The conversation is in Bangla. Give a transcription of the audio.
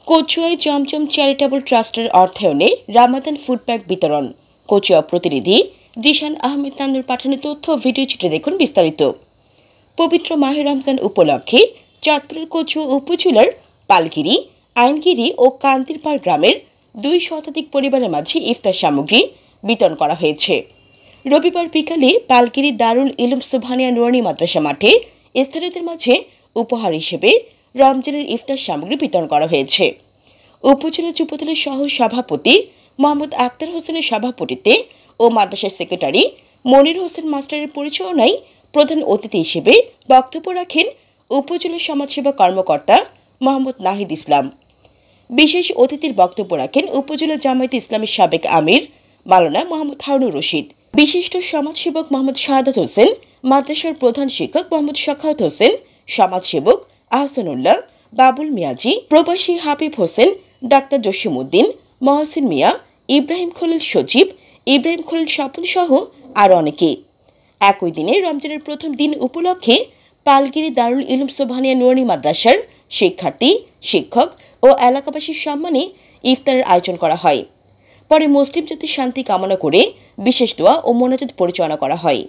কচুয়ায় জমজম চ্যারিটেবল ট্রাস্টের অর্থায়নে রামাদান ফুড প্যাক বিতরণ। কচুয়া প্রতিনিধি জিশান আহমেদ নান্নুর পাঠানো তথ্য ভিডিও চিত্রে দেখুন বিস্তারিত। পবিত্র মাহে রমজান উপলক্ষে চাঁদপুরের কচুয়া উপজেলার পালগিরি, আইনগিরি ও কান্তিরপাড় গ্রামের 2 শতাধিক পরিবারের মাঝে ইফতার সামগ্রী বিতরণ করা হয়েছে। রবিবার বিকালে পালগিরি দারুল ইলুম সুবহানিয়া নুরানি মাদ্রাসা মাঠে স্থানীয়দের মাঝে উপহার হিসেবে রমজানের ইফতার সামগ্রী বিতরণ করা হয়েছে। উপজেলা যুবদলের সহ সভাপতি মোহাম্মদ আক্তার হোসেনের সভাপতিত্বে ও মাদ্রাসার সেক্রেটারি মনির হোসেন মাস্টারের পরিচালনায় প্রধান অতিথি হিসেবে বক্তব্য রাখেন উপজেলা সমাজসেবা কর্মকর্তা মোহাম্মদ নাহিদ ইসলাম। বিশেষ অতিথির বক্তব্য রাখেন উপজেলা জামায়াতে ইসলামীর সাবেক আমির মাওলানা মোহাম্মদ হারুনুর রশিদ, বিশিষ্ট সমাজসেবক মোহাম্মদ শাহাদাত হোসেন, মাদ্রাসার প্রধান শিক্ষক মোহাম্মদ শাখাওয়াত হোসেন, সমাজসেবক আহসানুল্লাহ, বাবুল মিয়াজি, প্রবাসী হাবিব হোসেন, ডাক্তার জসিমউদ্দিন, মহসিন মিয়া, ইব্রাহিম খলিল সজীব, ইব্রাহিম খলিল স্বপন সহ আরও অনেকে। একই দিনে রমজানের প্রথম দিন উপলক্ষে পালগিরি দারুল ইলুম সুবহানিয়া নুরানি মাদ্রাসার শিক্ষার্থী, শিক্ষক ও এলাকাবাসীর সম্মানে ইফতারের আয়োজন করা হয়। পরে মুসলিম জাতির শান্তি কামনা করে বিশেষ দোয়া ও মোনাজাত পরিচালনা করা হয়।